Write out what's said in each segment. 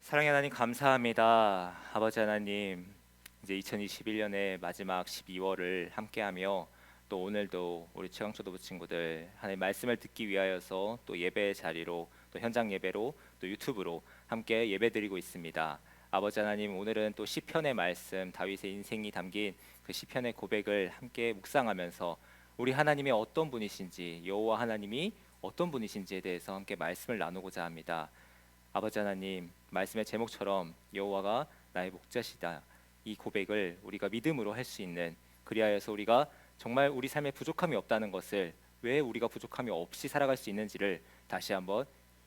사랑의 하나님 감사합니다. 아버지 하나님, 이제 2021년의 마지막 12월을 함께하며 또 오늘도 우리 최강초등부 친구들 하나님 말씀을 듣기 위하여서 또 예배 자리로 또 현장 예배로 또 유튜브로 함께 예배드리고 있습니다. 아버지 하나님, 오늘은 또 시편의 말씀, 다윗의 인생이 담긴 그 시편의 고백을 함께 묵상하면서 우리 하나님이 어떤 분이신지, 여호와 하나님이 어떤 분이신지에 대해서 함께 말씀을 나누고자 합니다. 아버지 하나님, 말씀의 제목처럼 여호와가 나의 목자시다, 이 고백을 우리가 믿음으로 할 수 있는, 그리하여서 우리가 정말 우리 삶에 부족함이 없다는 것을, 왜 우리가 부족함이 없이 살아갈 수 있는지를 다시 한번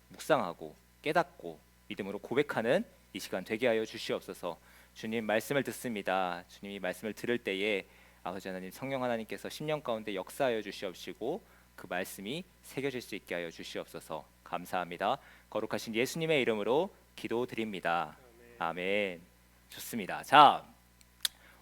묵상하고 깨닫고 믿음으로 고백하는 이 시간 되게 하여 주시옵소서. 주님, 말씀을 듣습니다. 주님이 말씀을 들을 때에 아버지 하나님, 성령 하나님께서 심령 가운데 역사하여 주시옵시고 그 말씀이 새겨질 수 있게 하여 주시옵소서. 감사합니다. 거룩하신 예수님의 이름으로 기도드립니다. 아멘. 좋습니다. 자,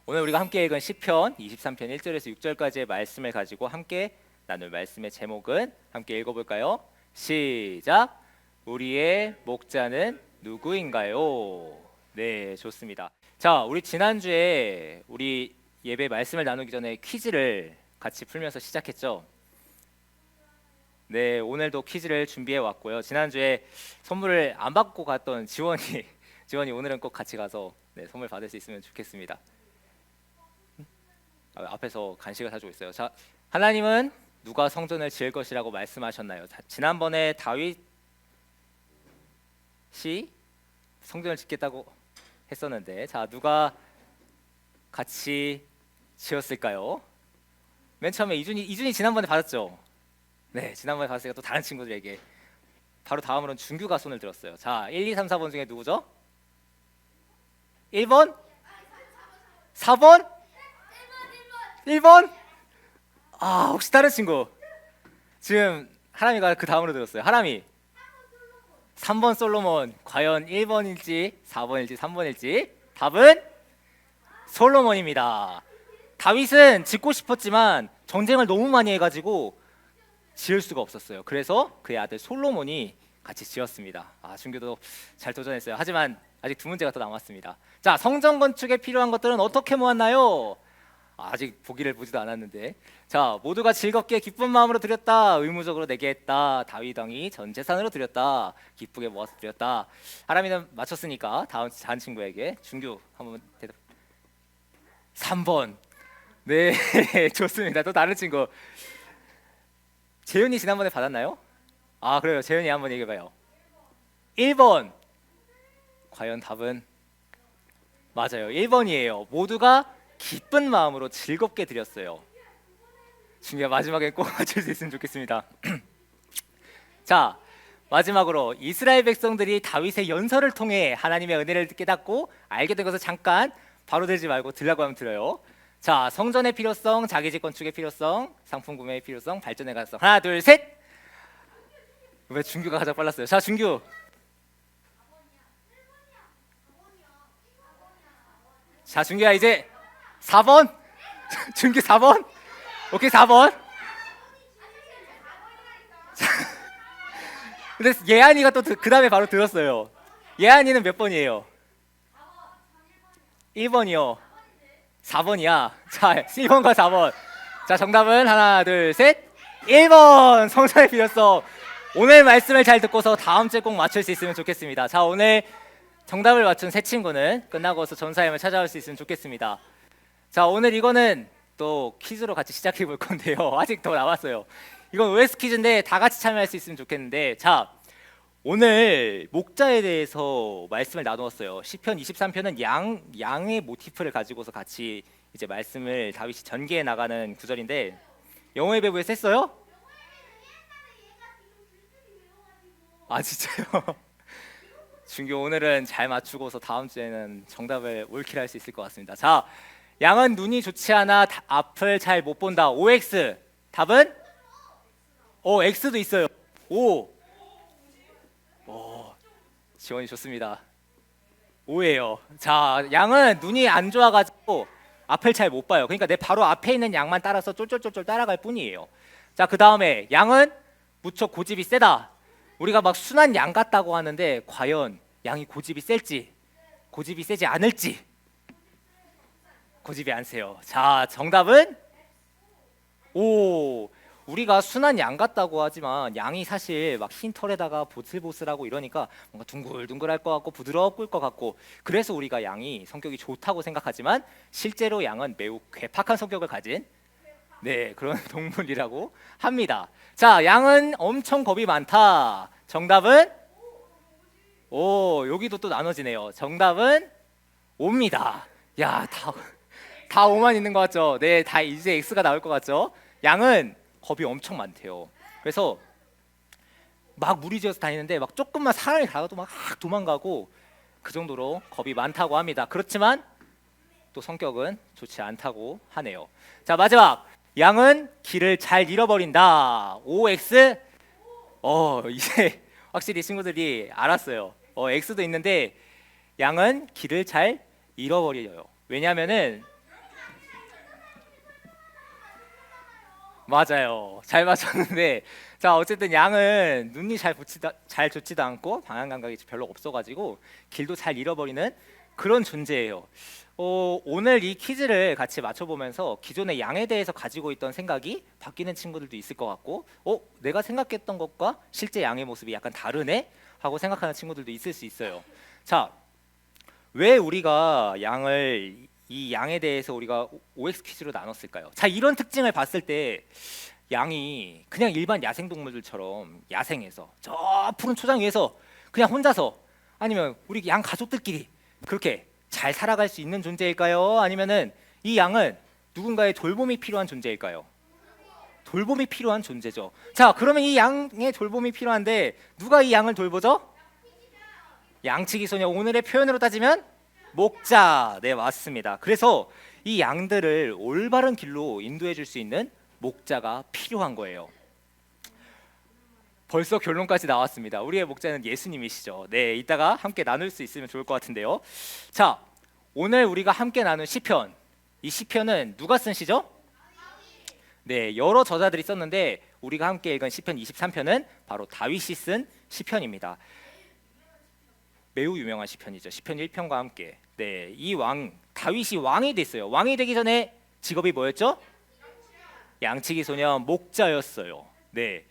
오늘 우리가 함께 읽은 시편 23편 1절에서 6절까지의 말씀을 가지고 함께 나눌 말씀의 제목은, 함께 읽어볼까요? 시작. 우리의 목자는 누구인가요? 네, 좋습니다. 자, 우리 지난주에 우리 예배 말씀을 나누기 전에 퀴즈를 같이 풀면서 시작했죠. 네, 오늘도 퀴즈를 준비해 왔고요. 지난주에 선물을 안 받고 갔던 지원이 오늘은 꼭 같이 가서 선물 받을 수 있으면 좋겠습니다. 앞에서 간식을 사주고 있어요. 자, 하나님은 누가 성전을 지을 것이라고 말씀하셨나요? 자, 지난번에 다윗이 성전을 짓겠다고 했었는데, 자, 누가 같이 지었을까요? 맨 처음에 이준이 지난번에 받았죠. 네, 지난번에 봤으니까 또 다른 친구들에게. 바로 다음으로는 준규가 손을 들었어요. 자, 1, 2, 3, 4번 중에 누구죠? 1번? 4번? 1번? 아, 혹시 다른 친구? 지금 하람이가 그 다음으로 들었어요. 하람이 3번 솔로몬. 과연 1번일지 4번일지 3번일지? 답은 솔로몬입니다. 다윗은 짓고 싶었지만 전쟁을 너무 많이 해가지고 지을 수가 없었어요. 그래서 그의 아들 솔로몬이 같이 지었습니다. 아, 준규도 잘 도전했어요. 하지만 아직 두 문제가 더 남았습니다. 자, 성전 건축에 필요한 것들은 어떻게 모았나요? 아직 보기를 보지도 않았는데, 자, 모두가 즐겁게 기쁜 마음으로 드렸다. 의무적으로 내게 했다. 다윗 왕이 전 재산으로 드렸다. 기쁘게 모아서 드렸다. 하람이는 맞췄으니까 다음 친구에게 준규 한번 대답. 3번. 네, 좋습니다. 또 다른 친구. 재윤이 지난번에 받았나요? 아, 그래요. 재윤이 한번 얘기해봐요. 1번. 과연 답은? 맞아요. 1번이에요. 모두가 기쁜 마음으로 즐겁게 드렸어요. 준규야, 마지막에 꼭 맞출 수 있으면 좋겠습니다. 자, 마지막으로 이스라엘 백성들이 다윗의 연설을 통해 하나님의 은혜를 깨닫고 알게 된 것을 잠깐 바로 들지 말고 들라고 하면 들어요. 자, 성전의 필요성, 자기집 건축의 필요성, 상품 구매의 필요성, 발전의 가능성. 하나, 둘, 셋. 왜 준규가 가장 빨랐어요? 자, 준규. 자, 준규야, 이제 4번. 준규 4번. 오케이, 4번. 근데 예한이가 또 그 다음에 바로 들었어요. 예한이는 몇 번이에요? 1번이요. 4번이야. 자, 1번과 4번. 자, 정답은 하나, 둘, 셋. 1번. 성전의 필요성. 오늘 말씀을 잘 듣고서 다음 주에 꼭 맞출 수 있으면 좋겠습니다. 자, 오늘 정답을 맞춘 세 친구는 끝나고서 전사님을 찾아올 수 있으면 좋겠습니다. 자, 오늘 이거는 또 퀴즈로 같이 시작해 볼 건데요. 아직 더 남았어요. 이건 OS 퀴즈인데 다 같이 참여할 수 있으면 좋겠는데, 자, 오늘 목자에 대해서 말씀을 나누었어요. 시편 23편은 양의 모티프를 가지고서 같이 이제 말씀을 다윗이 전개해 나가는 구절인데, 영어의 배부에서 했어요? 아, 진짜요? 준규 오늘은 잘 맞추고서 다음 주에는 정답을 옳게 할 수 있을 것 같습니다. 자, 양은 눈이 좋지 않아 앞을 잘 못 본다. OX. 답은? X도 있어요. O. 지원이 좋습니다. 5예요. 자, 양은 눈이 안 좋아가지고 앞을 잘 못 봐요. 그러니까 내 바로 앞에 있는 양만 따라서 쫄쫄쫄쫄 따라갈 뿐이에요. 자, 그 다음에 양은 무척 고집이 세다. 우리가 막 순한 양 같다고 하는데 과연 양이 고집이 셀지 고집이 세지 않을지. 고집이 안 세요. 자, 정답은 오. 우리가 순한 양 같다고 하지만 양이 사실 막 흰 털에다가 보슬보슬하고 이러니까 뭔가 둥글둥글할 것 같고 부드러울 것 같고, 그래서 우리가 양이 성격이 좋다고 생각하지만 실제로 양은 매우 괴팍한 성격을 가진 그런 동물이라고 합니다. 자, 양은 엄청 겁이 많다. 정답은 여기도 또 나눠지네요. 정답은 O입니다. 야, 다 O만 있는 것 같죠? 네, 다 이제 X가 나올 것 같죠? 양은 겁이 엄청 많대요. 그래서 막 무리지어서 다니는데 막 조금만 사람이 다가도 막 도망가고 그 정도로 겁이 많다고 합니다. 그렇지만 또 성격은 좋지 않다고 하네요. 자, 마지막. 양은 길을 잘 잃어버린다. OX. 이제 확실히 친구들이 알았어요. X도 있는데 양은 길을 잘 잃어버려요. 왜냐면은 맞아요. 잘 맞췄는데, 자, 어쨌든 양은 눈이 잘 좋지도 않고 방향 감각이 별로 없어가지고 길도 잘 잃어버리는 그런 존재예요. 오늘 이 퀴즈를 같이 맞춰보면서 기존의 양에 대해서 가지고 있던 생각이 바뀌는 친구들도 있을 것 같고, 내가 생각했던 것과 실제 양의 모습이 약간 다르네? 하고 생각하는 친구들도 있을 수 있어요. 자, 왜 우리가 이 양에 대해서 우리가 OX 퀴즈로 나눴을까요? 자, 이런 특징을 봤을 때 양이 그냥 일반 야생 동물들처럼 야생에서 저 푸른 초장 위에서 그냥 혼자서, 아니면 우리 양 가족들끼리 그렇게 잘 살아갈 수 있는 존재일까요? 아니면은 이 양은 누군가의 돌봄이 필요한 존재일까요? 돌봄이 필요한 존재죠. 자, 그러면 이 양의 돌봄이 필요한데 누가 이 양을 돌보죠? 양치기 소녀. 오늘의 표현으로 따지면 목자. 네, 맞습니다. 그래서 이 양들을 올바른 길로 인도해 줄 수 있는 목자가 필요한 거예요. 벌써 결론까지 나왔습니다. 우리의 목자는 예수님이시죠. 네, 이따가 함께 나눌 수 있으면 좋을 것 같은데요. 자, 오늘 우리가 함께 나눈 시편. 이 시편은 누가 쓴 시죠? 네, 여러 저자들이 썼는데 우리가 함께 읽은 시편 23편은 바로 다윗이 쓴 시편입니다. 매우 유명한 시편이죠. 시편 1편과 함께. 네, 이 다윗이 왕이 됐어요. 왕이 되기 전에 직업이 뭐였죠? 양치기 소년, 목자였어요. 네,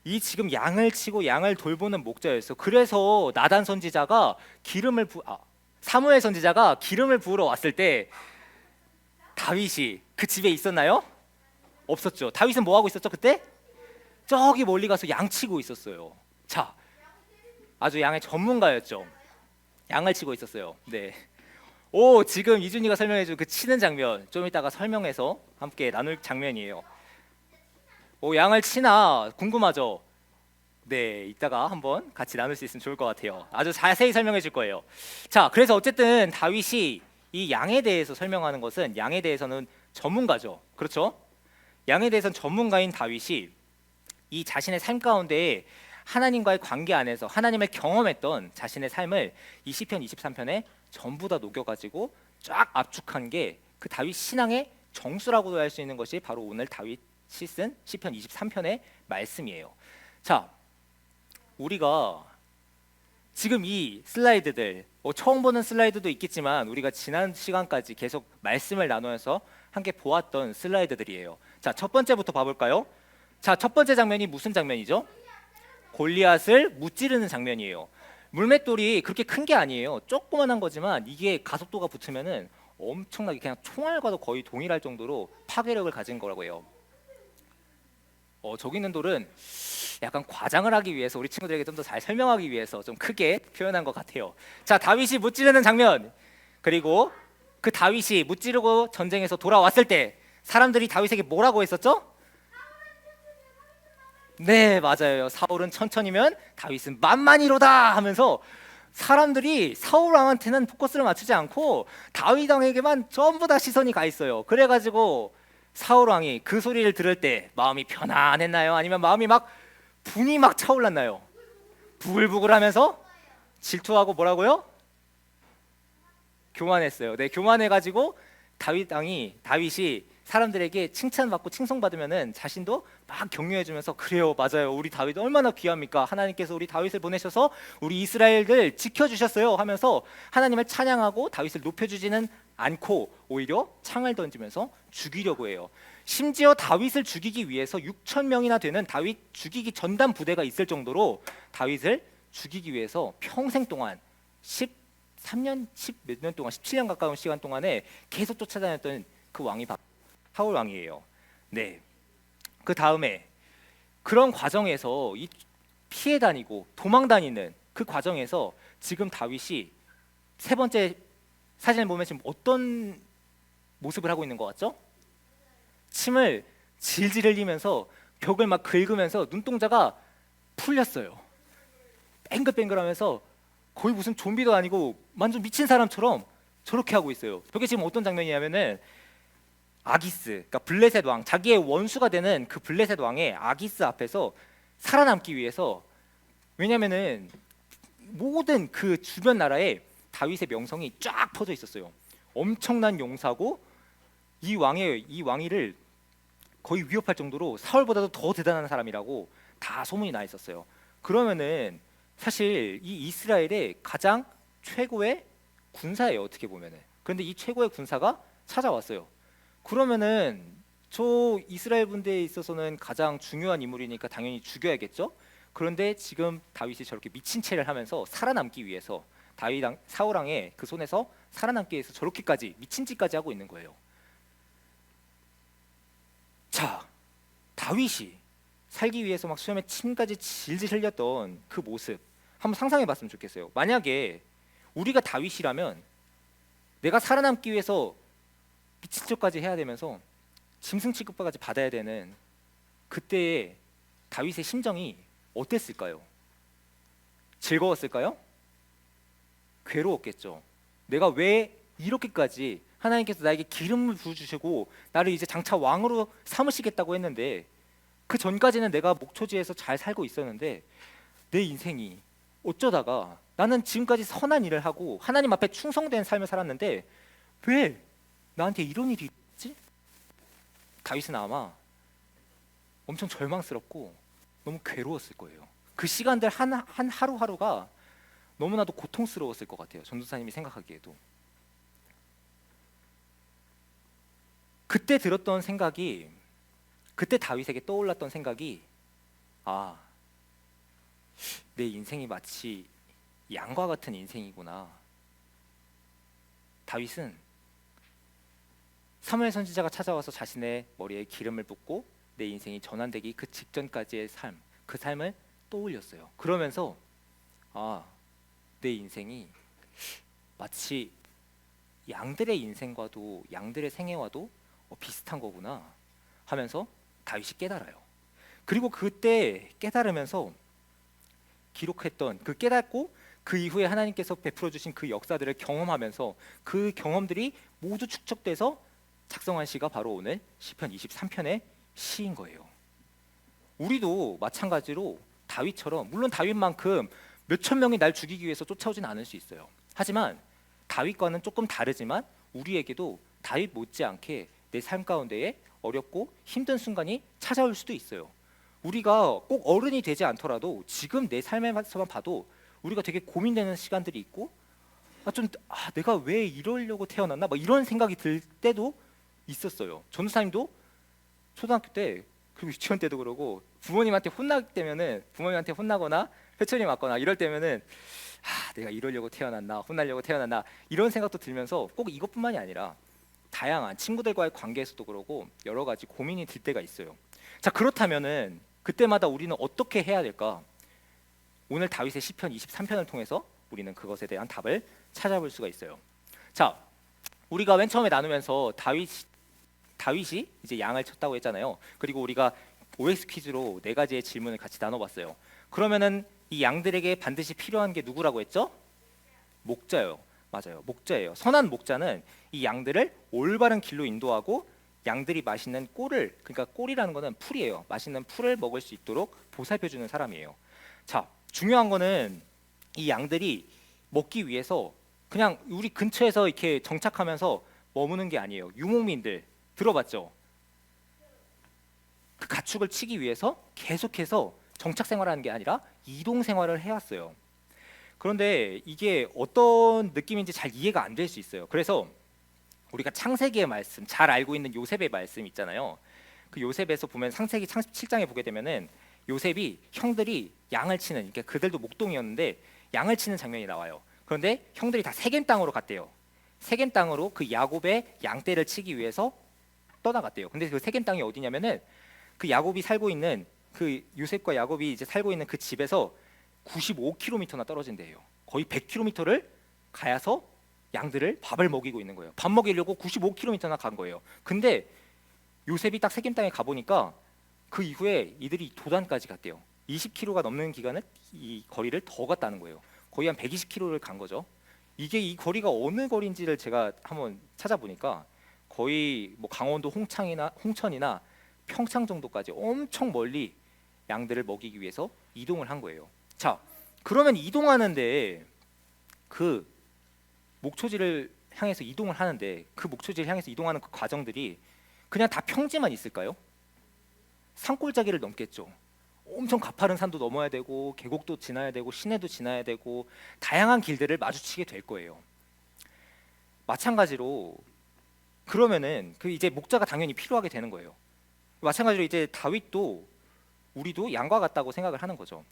이 지금 양을 치고 양을 돌보는 목자였어요. 그래서 나단 선지자가 사무엘 선지자가 기름을 부으러 왔을 때 다윗이 그 집에 있었나요? 없었죠. 다윗은 뭐 하고 있었죠 그때? 저기 멀리 가서 양 치고 있었어요. 자, 아주 양의 전문가였죠. 양을 치고 있었어요. 네. 지금 이준이가 설명해준 그 치는 장면 좀 이따가 설명해서 함께 나눌 장면이에요. 양을 치나 궁금하죠? 네, 이따가 한번 같이 나눌 수 있으면 좋을 것 같아요. 아주 자세히 설명해 줄 거예요. 자, 그래서 어쨌든 다윗이 이 양에 대해서 설명하는 것은 양에 대해서는 전문가죠. 그렇죠? 양에 대해서는 전문가인 다윗이 이 자신의 삶 가운데 하나님과의 관계 안에서 하나님을 경험했던 자신의 삶을 이 시편 23편에 전부 다 녹여가지고 쫙 압축한 게 그 다윗 신앙의 정수라고도 할 수 있는 것이 바로 오늘 다윗이 쓴 시편 23편의 말씀이에요. 자, 우리가 지금 이 슬라이드들, 처음 보는 슬라이드도 있겠지만 우리가 지난 시간까지 계속 말씀을 나누면서 함께 보았던 슬라이드들이에요. 자, 첫 번째부터 봐볼까요? 자, 첫 번째 장면이 무슨 장면이죠? 골리앗을 무찌르는 장면이에요. 물맷돌이 그렇게 큰 게 아니에요. 조그만한 거지만 이게 가속도가 붙으면은 엄청나게 그냥 총알과도 거의 동일할 정도로 파괴력을 가진 거라고 해요. 저기 있는 돌은 약간 과장을 하기 위해서 우리 친구들에게 좀 더 잘 설명하기 위해서 좀 크게 표현한 것 같아요. 자, 다윗이 무찌르는 장면, 그리고 그 다윗이 무찌르고 전쟁에서 돌아왔을 때 사람들이 다윗에게 뭐라고 했었죠? 네, 맞아요. 사울은 천천히면 다윗은 만만히로다 하면서 사람들이 사울 왕한테는 포커스를 맞추지 않고 다윗 왕에게만 전부 다 시선이 가 있어요. 그래가지고 사울 왕이 그 소리를 들을 때 마음이 편안했나요? 아니면 마음이 분이 차올랐나요? 부글부글하면서 질투하고 뭐라고요? 교만했어요. 네, 교만해가지고 다윗이 사람들에게 칭찬받고 칭송받으면은 자신도 막 격려해주면서 그래요, 맞아요, 우리 다윗 얼마나 귀합니까? 하나님께서 우리 다윗을 보내셔서 우리 이스라엘을 지켜주셨어요 하면서 하나님을 찬양하고 다윗을 높여주지는 않고 오히려 창을 던지면서 죽이려고 해요. 심지어 다윗을 죽이기 위해서 6천 명이나 되는 다윗 죽이기 전담 부대가 있을 정도로 다윗을 죽이기 위해서 평생 동안 13년, 10몇 년 동안 17년 가까운 시간 동안에 계속 쫓아다녔던 그 왕이 바로 사울 왕이에요. 네. 그 다음에 그런 과정에서 이 피해 다니고 도망 다니는 그 과정에서 지금 다윗이 세 번째 사진을 보면 지금 어떤 모습을 하고 있는 것 같죠? 침을 질질 흘리면서 벽을 막 긁으면서 눈동자가 풀렸어요. 뱅글뱅글하면서 거의 무슨 좀비도 아니고 완전 미친 사람처럼 저렇게 하고 있어요. 저게 지금 어떤 장면이냐면은 아기스, 그러니까 블레셋 왕, 자기의 원수가 되는 그 블레셋 왕의 아기스 앞에서 살아남기 위해서, 왜냐면은 모든 그 주변 나라에 다윗의 명성이 쫙 퍼져 있었어요. 엄청난 용사고 이 왕위를 거의 위협할 정도로 사울보다도 더 대단한 사람이라고 다 소문이 나 있었어요. 그러면은 사실 이 이스라엘의 가장 최고의 군사예요, 어떻게 보면은. 그런데 이 최고의 군사가 찾아왔어요. 그러면은 저 이스라엘 군대에 있어서는 가장 중요한 인물이니까 당연히 죽여야겠죠. 그런데 지금 다윗이 저렇게 미친 체를 하면서 살아남기 위해서 사울 왕의 그 손에서 살아남기 위해서 저렇게까지 미친 짓까지 하고 있는 거예요. 자, 다윗이 살기 위해서 막 수염에 침까지 질질 흘렸던 그 모습 한번 상상해봤으면 좋겠어요. 만약에 우리가 다윗이라면 내가 살아남기 위해서 미친 척까지 해야 되면서 짐승 취급까지 받아야 되는 그때의 다윗의 심정이 어땠을까요? 즐거웠을까요? 괴로웠겠죠. 내가 왜 이렇게까지 하나님께서 나에게 기름을 부어주시고 나를 이제 장차 왕으로 삼으시겠다고 했는데 그 전까지는 내가 목초지에서 잘 살고 있었는데 내 인생이 어쩌다가 나는 지금까지 선한 일을 하고 하나님 앞에 충성된 삶을 살았는데 왜 나한테 이런 일이 있지? 다윗은 아마 엄청 절망스럽고 너무 괴로웠을 거예요. 그 시간들 한 하루하루가 너무나도 고통스러웠을 것 같아요. 전도사님이 생각하기에도. 그때 들었던 생각이, 그때 다윗에게 떠올랐던 생각이, 아, 내 인생이 마치 양과 같은 인생이구나. 다윗은 사무엘 선지자가 찾아와서 자신의 머리에 기름을 붓고 내 인생이 전환되기 그 직전까지의 삶, 그 삶을 떠올렸어요. 그러면서 아, 내 인생이 마치 양들의 인생과도 양들의 생애와도 비슷한 거구나 하면서 다윗이 깨달아요. 그리고 그때 깨달으면서 기록했던 그 깨닫고 그 이후에 하나님께서 베풀어 주신 그 역사들을 경험하면서 그 경험들이 모두 축적돼서 작성한 시가 바로 오늘 시편 23편의 시인 거예요. 우리도 마찬가지로 다윗처럼, 물론 다윗만큼 몇천 명이 날 죽이기 위해서 쫓아오진 않을 수 있어요. 하지만 다윗과는 조금 다르지만 우리에게도 다윗 못지않게 내 삶 가운데에 어렵고 힘든 순간이 찾아올 수도 있어요. 우리가 꼭 어른이 되지 않더라도 지금 내 삶에서만 봐도 우리가 되게 고민되는 시간들이 있고 내가 왜 이러려고 태어났나 막 이런 생각이 들 때도 있었어요. 전도사님도 초등학교 때 그리고 유치원 때도 그러고 부모님한테 혼나기 때문에 부모님한테 혼나거나 회초리 맞거나 이럴 때면은 내가 이러려고 태어났나 혼나려고 태어났나 이런 생각도 들면서 꼭 이것뿐만이 아니라 다양한 친구들과의 관계에서도 그러고 여러 가지 고민이 들 때가 있어요. 자, 그렇다면은 그때마다 우리는 어떻게 해야 될까? 오늘 다윗의 시편 23편을 통해서 우리는 그것에 대한 답을 찾아볼 수가 있어요. 자, 우리가 맨 처음에 나누면서 다윗이 이제 양을 쳤다고 했잖아요. 그리고 우리가 OX 퀴즈로 4가지의 질문을 같이 나눠봤어요. 그러면은 이 양들에게 반드시 필요한 게 누구라고 했죠? 목자요. 맞아요. 목자예요. 선한 목자는 이 양들을 올바른 길로 인도하고 양들이 마시는 꼴을, 그러니까 꼴이라는 거는 풀이에요. 맛있는 풀을 먹을 수 있도록 보살펴주는 사람이에요. 자, 중요한 거는 이 양들이 먹기 위해서 그냥 우리 근처에서 이렇게 정착하면서 머무는 게 아니에요. 유목민들 들어봤죠? 그 가축을 치기 위해서 계속해서 정착 생활하는 게 아니라 이동 생활을 해왔어요. 그런데 이게 어떤 느낌인지 잘 이해가 안 될 수 있어요. 그래서 우리가 창세기의 말씀, 잘 알고 있는 요셉의 말씀 있잖아요. 그 요셉에서 보면 창세기 37장에 보게 되면은 요셉이 형들이 양을 치는, 그러니까 그들도 목동이었는데 양을 치는 장면이 나와요. 그런데 형들이 다 세겜 땅으로 갔대요. 세겜 땅으로 그 야곱의 양떼를 치기 위해서 떠나갔대요. 근데 그 세겜 땅이 어디냐면은 그 야곱이 살고 있는, 그 요셉과 야곱이 이제 살고 있는 그 집에서 95km나 떨어진 데예요. 거의 100km를 가야서 양들을 밥을 먹이고 있는 거예요. 밥 먹이려고 95km나 간 거예요. 근데 요셉이 딱 세겜 땅에 가보니까 그 이후에 이들이 도단까지 갔대요. 20km가 넘는 기간을, 이 거리를 더 갔다는 거예요. 거의 한 120km를 간 거죠. 이게 이 거리가 어느 거리인지를 제가 한번 찾아보니까 거의 뭐 강원도 홍천이나 평창 정도까지 엄청 멀리 양들을 먹이기 위해서 이동을 한 거예요. 자, 그러면 이동하는데 그 목초지를 향해서 이동을 하는데 그 목초지를 향해서 이동하는 그 과정들이 그냥 다 평지만 있을까요? 산골짜기를 넘겠죠. 엄청 가파른 산도 넘어야 되고 계곡도 지나야 되고 시내도 지나야 되고 다양한 길들을 마주치게 될 거예요. 마찬가지로 그러면은 그 이제 목자가 당연히 필요하게 되는 거예요. 마찬가지로 이제 다윗도 우리도 양과 같다고 생각을 하는 거죠.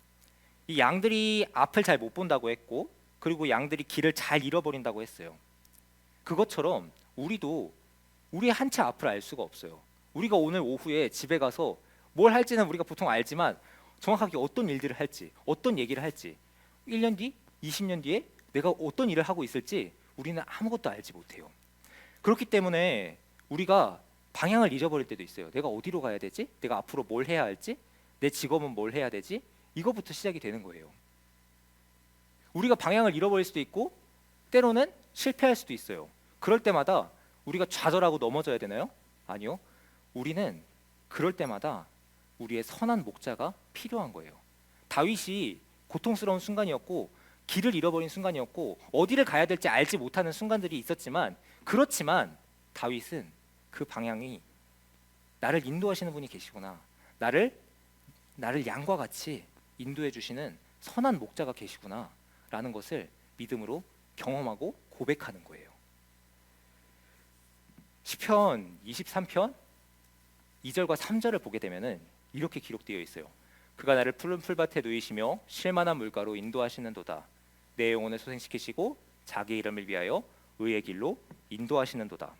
이 양들이 앞을 잘 못 본다고 했고, 그리고 양들이 길을 잘 잃어버린다고 했어요. 그것처럼 우리도 우리의 한 치 앞을 알 수가 없어요. 우리가 오늘 오후에 집에 가서 뭘 할지는 우리가 보통 알지만 정확하게 어떤 일들을 할지, 어떤 얘기를 할지, 1년 뒤, 20년 뒤에 내가 어떤 일을 하고 있을지 우리는 아무것도 알지 못해요. 그렇기 때문에 우리가 방향을 잊어버릴 때도 있어요. 내가 어디로 가야 되지? 내가 앞으로 뭘 해야 할지? 내 직업은 뭘 해야 되지? 이거부터 시작이 되는 거예요. 우리가 방향을 잃어버릴 수도 있고 때로는 실패할 수도 있어요. 그럴 때마다 우리가 좌절하고 넘어져야 되나요? 아니요. 우리는 그럴 때마다 우리의 선한 목자가 필요한 거예요. 다윗이 고통스러운 순간이었고 길을 잃어버린 순간이었고 어디를 가야 될지 알지 못하는 순간들이 있었지만, 그렇지만 다윗은 그 방향이 나를 인도하시는 분이 계시구나, 나를 양과 같이 인도해 주시는 선한 목자가 계시구나 라는 것을 믿음으로 경험하고 고백하는 거예요. 시편 23편 2절과 3절을 보게 되면은 이렇게 기록되어 있어요. 그가 나를 푸른 풀밭에 누이시며 쉴만한 물가로 인도하시는도다. 내 영혼을 소생시키시고 자기 이름을 위하여 의의 길로 인도하시는도다.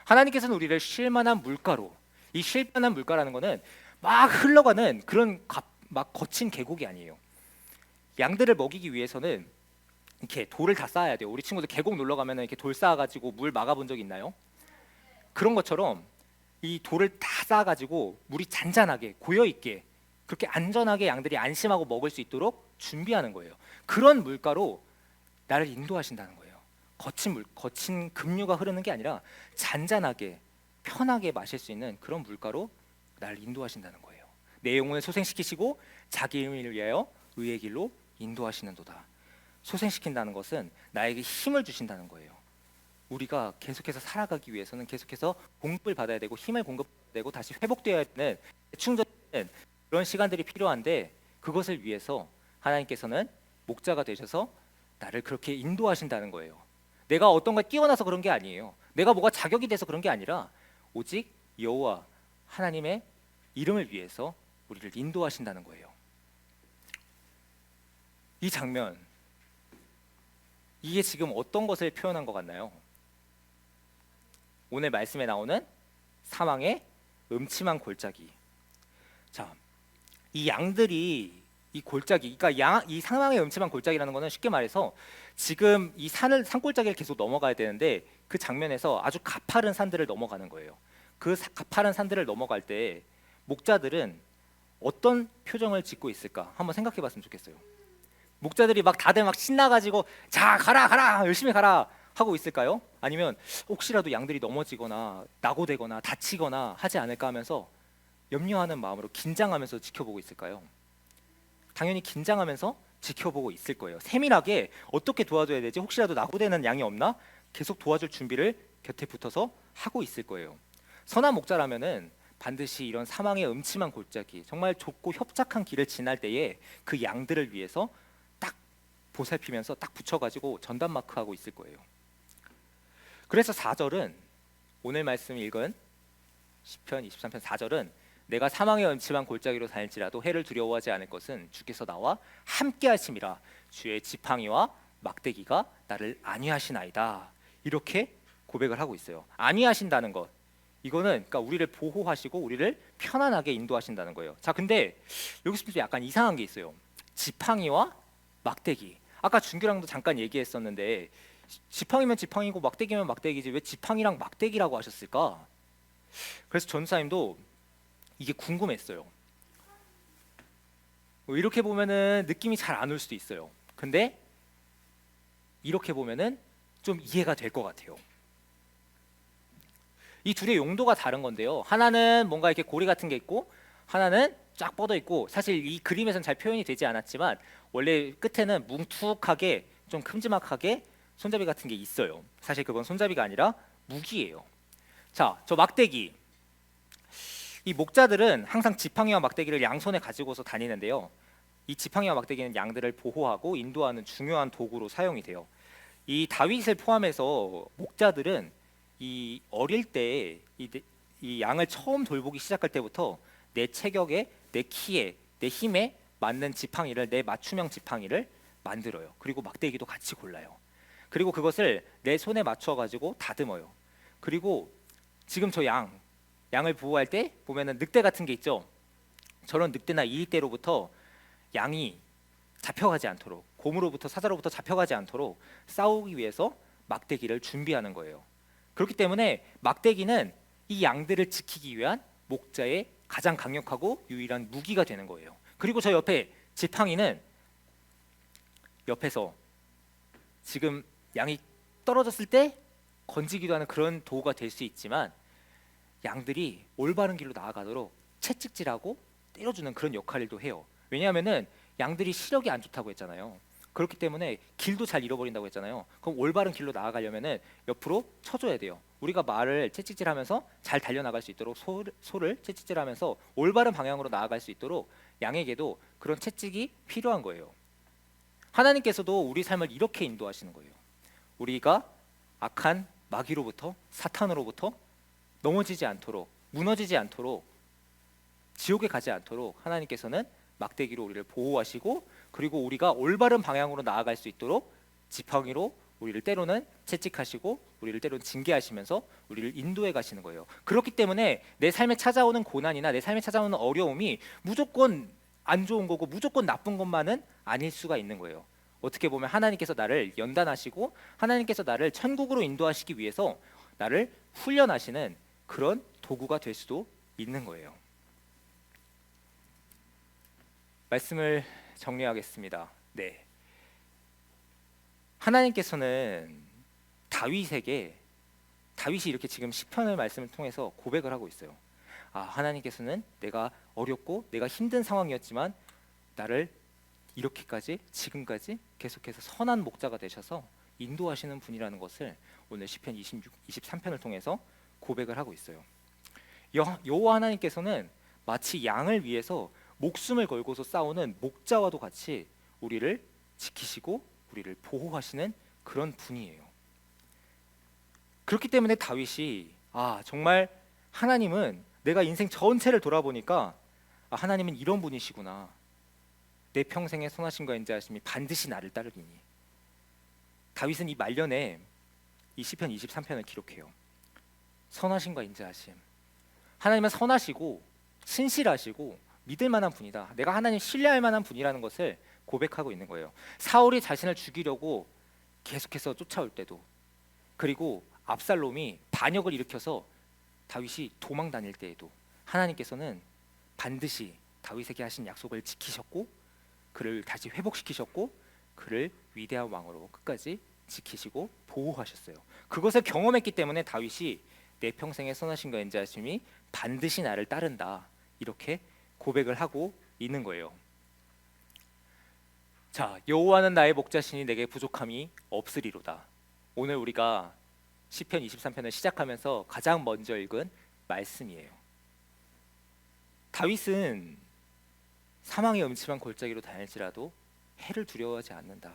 하나님께서는 우리를 쉴만한 물가로, 이 쉴만한 물가라는 것은 막 흘러가는 그런 막 거친 계곡이 아니에요. 양들을 먹이기 위해서는 이렇게 돌을 다 쌓아야 돼요. 우리 친구들 계곡 놀러 가면 이렇게 돌 쌓아가지고 물 막아본 적 있나요? 그런 것처럼 이 돌을 다 쌓아가지고 물이 잔잔하게 고여있게 그렇게 안전하게 양들이 안심하고 먹을 수 있도록 준비하는 거예요. 그런 물가로 나를 인도하신다는 거예요. 거친 급류가 흐르는 게 아니라 잔잔하게 편하게 마실 수 있는 그런 물가로 나를 인도하신다는 거예요. 내 영혼을 소생시키시고 자기 이름을 위하여 의의 길로 인도하시는도다. 소생시킨다는 것은 나에게 힘을 주신다는 거예요. 우리가 계속해서 살아가기 위해서는 계속해서 공급을 받아야 되고 힘을 공급되고 다시 회복되어야 되는, 충전되는 그런 시간들이 필요한데, 그것을 위해서 하나님께서는 목자가 되셔서 나를 그렇게 인도하신다는 거예요. 내가 어떤 걸 끼워놔서 그런 게 아니에요. 내가 뭐가 자격이 돼서 그런 게 아니라 오직 여호와 하나님의 이름을 위해서 우리를 인도하신다는 거예요. 이 장면, 이게 지금 어떤 것을 표현한 것 같나요? 오늘 말씀에 나오는 사망의 음침한 골짜기. 자, 이 양들이 이 골짜기, 그러니까 이 사망의 음침한 골짜기라는 것은 쉽게 말해서 지금 이 산골짜기를 계속 넘어가야 되는데 그 장면에서 아주 가파른 산들을 넘어가는 거예요. 그 가파른 산들을 넘어갈 때 목자들은 어떤 표정을 짓고 있을까? 한번 생각해봤으면 좋겠어요. 목자들이 다들 신나가지고 자 가라 열심히 가라 하고 있을까요? 아니면 혹시라도 양들이 넘어지거나 낙오되거나 다치거나 하지 않을까 하면서 염려하는 마음으로 긴장하면서 지켜보고 있을까요? 당연히 긴장하면서 지켜보고 있을 거예요. 세밀하게 어떻게 도와줘야 되지? 혹시라도 낙오되는 양이 없나? 계속 도와줄 준비를 곁에 붙어서 하고 있을 거예요. 선한 목자라면은 반드시 이런 사망의 음침한 골짜기, 정말 좁고 협착한 길을 지날 때에 그 양들을 위해서 딱 보살피면서 딱 붙여가지고 전담 마크하고 있을 거예요. 그래서 4절은, 오늘 말씀 읽은 시편 23편 4절은, 내가 사망의 음침한 골짜기로 다닐지라도 해를 두려워하지 않을 것은 주께서 나와 함께 하심이라. 주의 지팡이와 막대기가 나를 안위하시나이다. 이렇게 고백을 하고 있어요. 안위하신다는 것, 이거는 그러니까 우리를 보호하시고 우리를 편안하게 인도하신다는 거예요. 자, 근데 여기서 좀 약간 이상한 게 있어요. 지팡이와 막대기, 아까 준규랑도 잠깐 얘기했었는데 지팡이면 지팡이고 막대기면 막대기지 왜 지팡이랑 막대기라고 하셨을까? 그래서 전사님도 이게 궁금했어요. 이렇게 보면은 느낌이 잘 안 올 수도 있어요. 근데 이렇게 보면은 좀 이해가 될 것 같아요. 이 둘의 용도가 다른 건데요. 하나는 뭔가 이렇게 고리 같은 게 있고, 하나는 쫙 뻗어 있고, 사실 이 그림에서는 잘 표현이 되지 않았지만 원래 끝에는 뭉툭하게 좀 큼지막하게 손잡이 같은 게 있어요. 사실 그건 손잡이가 아니라 무기예요. 자, 저 막대기, 이 목자들은 항상 지팡이와 막대기를 양손에 가지고서 다니는데요. 이 지팡이와 막대기는 양들을 보호하고 인도하는 중요한 도구로 사용이 돼요. 이 다윗을 포함해서 목자들은 이 어릴 때 이 양을 처음 돌보기 시작할 때부터 내 체격에, 내 키에, 내 힘에 맞는 지팡이를, 내 맞춤형 지팡이를 만들어요. 그리고 막대기도 같이 골라요. 그리고 그것을 내 손에 맞춰 가지고 다듬어요. 그리고 지금 저 양을 보호할 때 보면은 늑대 같은 게 있죠. 저런 늑대나 이리떼로부터 양이 잡혀가지 않도록, 곰으로부터, 사자로부터 잡혀가지 않도록 싸우기 위해서 막대기를 준비하는 거예요. 그렇기 때문에 막대기는 이 양들을 지키기 위한 목자의 가장 강력하고 유일한 무기가 되는 거예요. 그리고 저 옆에 지팡이는 옆에서 지금 양이 떨어졌을 때 건지기도 하는 그런 도구가 될 수 있지만, 양들이 올바른 길로 나아가도록 채찍질하고 때려주는 그런 역할도 해요. 왜냐하면은 양들이 시력이 안 좋다고 했잖아요. 그렇기 때문에 길도 잘 잃어버린다고 했잖아요. 그럼 올바른 길로 나아가려면은 옆으로 쳐줘야 돼요. 우리가 말을 채찍질하면서 잘 달려나갈 수 있도록 소를 채찍질하면서 올바른 방향으로 나아갈 수 있도록 양에게도 그런 채찍이 필요한 거예요. 하나님께서도 우리 삶을 이렇게 인도하시는 거예요. 우리가 악한 마귀로부터, 사탄으로부터 넘어지지 않도록, 무너지지 않도록, 지옥에 가지 않도록 하나님께서는 막대기로 우리를 보호하시고, 그리고 우리가 올바른 방향으로 나아갈 수 있도록 지팡이로 우리를 때로는 채찍하시고 우리를 때로는 징계하시면서 우리를 인도해 가시는 거예요. 그렇기 때문에 내 삶에 찾아오는 고난이나 내 삶에 찾아오는 어려움이 무조건 안 좋은 거고 무조건 나쁜 것만은 아닐 수가 있는 거예요. 어떻게 보면 하나님께서 나를 연단하시고 하나님께서 나를 천국으로 인도하시기 위해서 나를 훈련하시는 그런 도구가 될 수도 있는 거예요. 말씀을 정리하겠습니다. 네. 하나님께서는 다윗이 이렇게 지금 시편의 말씀을 통해서 고백을 하고 있어요. 하나님께서는 내가 어렵고 내가 힘든 상황이었지만 나를 이렇게까지, 지금까지 계속해서 선한 목자가 되셔서 인도하시는 분이라는 것을 오늘 시편 23편을 통해서 고백을 하고 있어요. 여호와 하나님께서는 마치 양을 위해서 목숨을 걸고서 싸우는 목자와도 같이 우리를 지키시고 우리를 보호하시는 그런 분이에요. 그렇기 때문에 다윗이 정말 하나님은, 내가 인생 전체를 돌아보니까 하나님은 이런 분이시구나, 내 평생의 선하심과 인자하심이 반드시 나를 따르리니. 다윗은 이 말년에 이 시편 23편을 기록해요. 선하심과 인자하심, 하나님은 선하시고 신실하시고 믿을 만한 분이다, 내가 하나님 신뢰할 만한 분이라는 것을 고백하고 있는 거예요. 사울이 자신을 죽이려고 계속해서 쫓아올 때도, 그리고 압살롬이 반역을 일으켜서 다윗이 도망 다닐 때에도 하나님께서는 반드시 다윗에게 하신 약속을 지키셨고 그를 다시 회복시키셨고 그를 위대한 왕으로 끝까지 지키시고 보호하셨어요. 그것을 경험했기 때문에 다윗이 내 평생의 선하심과 인자하심이 반드시 나를 따른다, 이렇게 고백을 하고 있는 거예요. 자, 여호와는 나의 목자시니 내게 부족함이 없으리로다. 오늘 우리가 시편 23편을 시작하면서 가장 먼저 읽은 말씀이에요. 다윗은 사망의 음침한 골짜기로 다닐지라도 해를 두려워하지 않는다.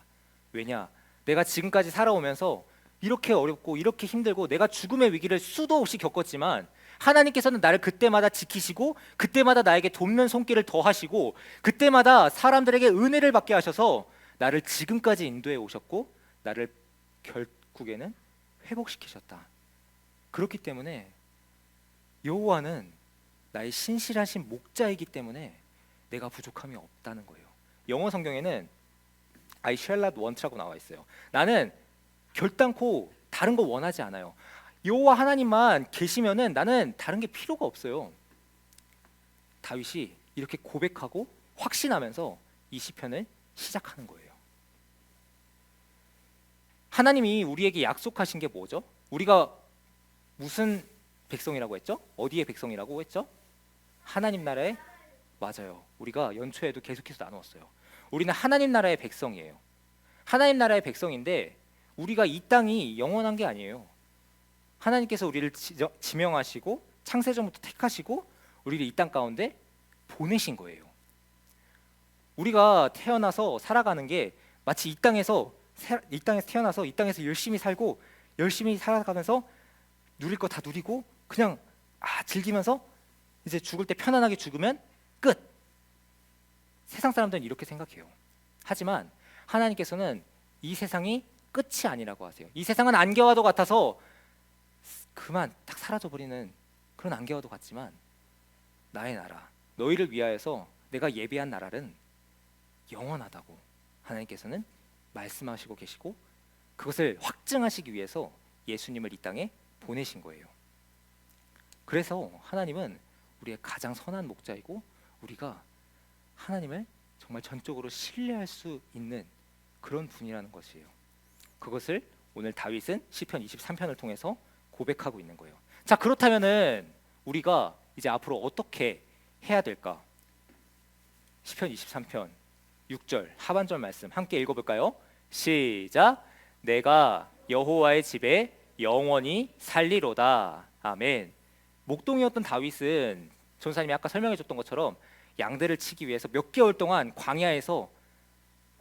왜냐? 내가 지금까지 살아오면서 이렇게 어렵고 이렇게 힘들고 내가 죽음의 위기를 수도 없이 겪었지만 하나님께서는 나를 그때마다 지키시고 그때마다 나에게 돕는 손길을 더하시고 그때마다 사람들에게 은혜를 받게 하셔서 나를 지금까지 인도해 오셨고 나를 결국에는 회복시키셨다. 그렇기 때문에 여호와는 나의 신실하신 목자이기 때문에 내가 부족함이 없다는 거예요. 영어 성경에는 I shall not want라고 나와 있어요. 나는 결단코 다른 거 원하지 않아요. 여호와 하나님만 계시면은 나는 다른 게 필요가 없어요. 다윗이 이렇게 고백하고 확신하면서 이 시편을 시작하는 거예요. 하나님이 우리에게 약속하신 게 뭐죠? 우리가 무슨 백성이라고 했죠? 어디의 백성이라고 했죠? 하나님 나라의, 맞아요. 우리가 연초에도 계속해서 나누었어요. 우리는 하나님 나라의 백성이에요. 하나님 나라의 백성인데 우리가 이 땅이 영원한 게 아니에요. 하나님께서 우리를 지명하시고 창세전부터 택하시고 우리를 이 땅 가운데 보내신 거예요. 우리가 태어나서 살아가는 게 마치 이 땅에서 태어나서 이 땅에서 열심히 살고 열심히 살아가면서 누릴 거 다 누리고 그냥 즐기면서 이제 죽을 때 편안하게 죽으면 끝. 세상 사람들은 이렇게 생각해요. 하지만 하나님께서는 이 세상이 끝이 아니라고 하세요. 이 세상은 안개와도 같아서 그만 딱 사라져버리는 그런 안개와도 같지만 나의 나라, 너희를 위하여서 내가 예비한 나라는 영원하다고 하나님께서는 말씀하시고 계시고 그것을 확증하시기 위해서 예수님을 이 땅에 보내신 거예요. 그래서 하나님은 우리의 가장 선한 목자이고 우리가 하나님을 정말 전적으로 신뢰할 수 있는 그런 분이라는 것이에요. 그것을 오늘 다윗은 시편 23편을 통해서 고백하고 있는 거예요. 자, 그렇다면은 우리가 이제 앞으로 어떻게 해야 될까? 시편 23편 6절 하반절 말씀 함께 읽어볼까요? 시작. 내가 여호와의 집에 영원히 살리로다. 아멘. 목동이었던 다윗은 전사님이 아까 설명해줬던 것처럼 양들을 치기 위해서 몇 개월 동안 광야에서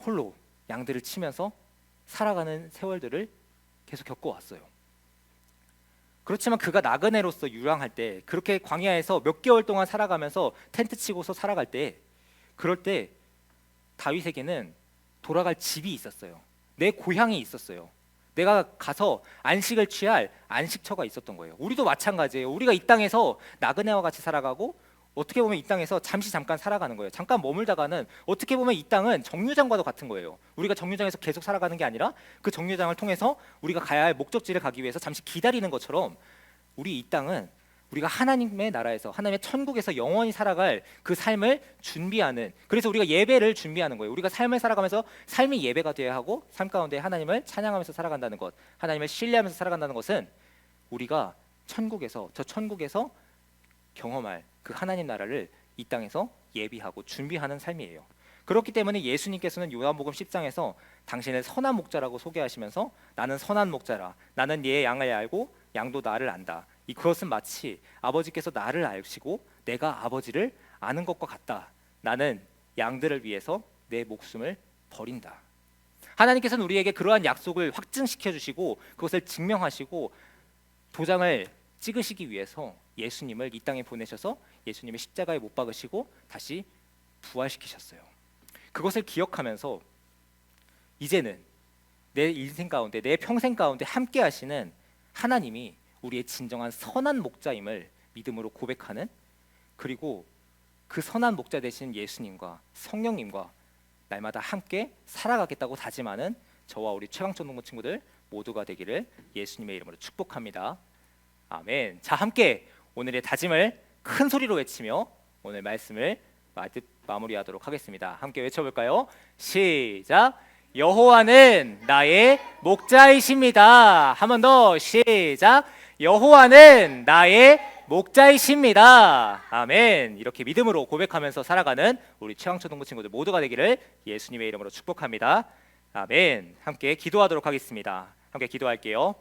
홀로 양들을 치면서 살아가는 세월들을 계속 겪어왔어요. 그렇지만 그가 나그네로서 유랑할 때 그렇게 광야에서 몇 개월 동안 살아가면서 텐트 치고서 살아갈 때 그럴 때 다윗에게는 돌아갈 집이 있었어요. 내 고향이 있었어요. 내가 가서 안식을 취할 안식처가 있었던 거예요. 우리도 마찬가지예요. 우리가 이 땅에서 나그네와 같이 살아가고 어떻게 보면 이 땅에서 잠깐 살아가는 거예요. 잠깐 머물다가는 어떻게 보면 이 땅은 정류장과도 같은 거예요. 우리가 정류장에서 계속 살아가는 게 아니라 그 정류장을 통해서 우리가 가야 할 목적지를 가기 위해서 잠시 기다리는 것처럼 우리 이 땅은 우리가 하나님의 나라에서 하나님의 천국에서 영원히 살아갈 그 삶을 준비하는, 그래서 우리가 예배를 준비하는 거예요. 우리가 삶을 살아가면서 삶이 예배가 되어야 하고 삶 가운데 하나님을 찬양하면서 살아간다는 것, 하나님을 신뢰하면서 살아간다는 것은 우리가 천국에서 경험할 그 하나님 나라를 이 땅에서 예비하고 준비하는 삶이에요. 그렇기 때문에 예수님께서는 요한복음 10장에서 당신을 선한 목자라고 소개하시면서 나는 선한 목자라, 나는 네 양을 알고 양도 나를 안다. 그것은 마치 아버지께서 나를 아시고 내가 아버지를 아는 것과 같다. 나는 양들을 위해서 내 목숨을 버린다. 하나님께서는 우리에게 그러한 약속을 확증시켜 주시고 그것을 증명하시고 도장을 찍으시기 위해서 예수님을 이 땅에 보내셔서 예수님의 십자가에 못 박으시고 다시 부활시키셨어요. 그것을 기억하면서 이제는 내 인생 가운데, 내 평생 가운데 함께 하시는 하나님이 우리의 진정한 선한 목자임을 믿음으로 고백하는, 그리고 그 선한 목자 되신 예수님과 성령님과 날마다 함께 살아가겠다고 다짐하는 저와 우리 최강천 동무 친구들 모두가 되기를 예수님의 이름으로 축복합니다. 아멘. 자, 함께 오늘의 다짐을 큰 소리로 외치며 오늘 말씀을 마무리하도록 하겠습니다. 함께 외쳐볼까요? 시작. 여호와는 나의 목자이십니다. 한 번 더 시작. 여호와는 나의 목자이십니다. 아멘. 이렇게 믿음으로 고백하면서 살아가는 우리 최강초 동부 친구들 모두가 되기를 예수님의 이름으로 축복합니다. 아멘. 함께 기도하도록 하겠습니다. 함께 기도할게요.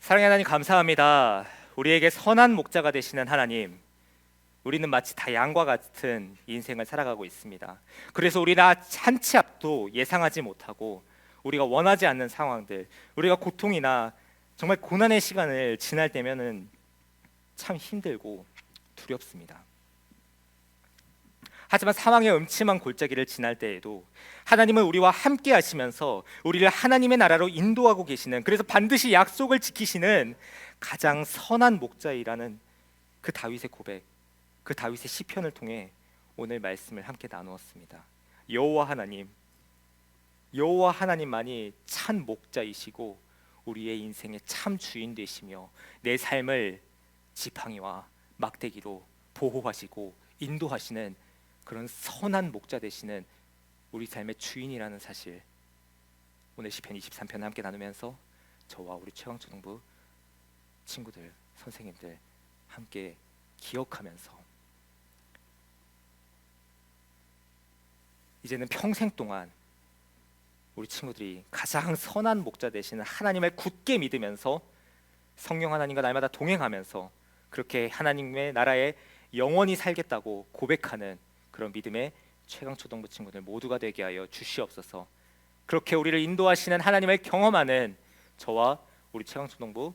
사랑의 하나님 감사합니다. 우리에게 선한 목자가 되시는 하나님, 우리는 마치 다 양과 같은 인생을 살아가고 있습니다. 그래서 우리는 한 치 앞도 예상하지 못하고 우리가 원하지 않는 상황들, 우리가 고통이나 정말 고난의 시간을 지날 때면은 참 힘들고 두렵습니다. 하지만 사망의 음침한 골짜기를 지날 때에도 하나님은 우리와 함께 하시면서 우리를 하나님의 나라로 인도하고 계시는, 그래서 반드시 약속을 지키시는 가장 선한 목자이라는 그 다윗의 고백, 그 다윗의 시편을 통해 오늘 말씀을 함께 나누었습니다. 여호와 하나님만이 참 목자이시고 우리의 인생의 참 주인 되시며 내 삶을 지팡이와 막대기로 보호하시고 인도하시는 그런 선한 목자 되시는 우리 삶의 주인이라는 사실, 오늘 시편 23편 함께 나누면서 저와 우리 최강초등부 친구들, 선생님들 함께 기억하면서 이제는 평생 동안 우리 친구들이 가장 선한 목자 되시는 하나님을 굳게 믿으면서 성령 하나님과 날마다 동행하면서 그렇게 하나님의 나라에 영원히 살겠다고 고백하는 그런 믿음의 최강초등부 친구들 모두가 되게 하여 주시옵소서. 그렇게 우리를 인도하시는 하나님을 경험하는 저와 우리 최강초등부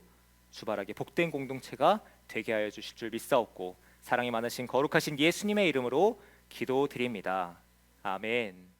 주바라기 복된 공동체가 되게 하여 주실 줄 믿사옵고 사랑이 많으신 거룩하신 예수님의 이름으로 기도드립니다. 아멘.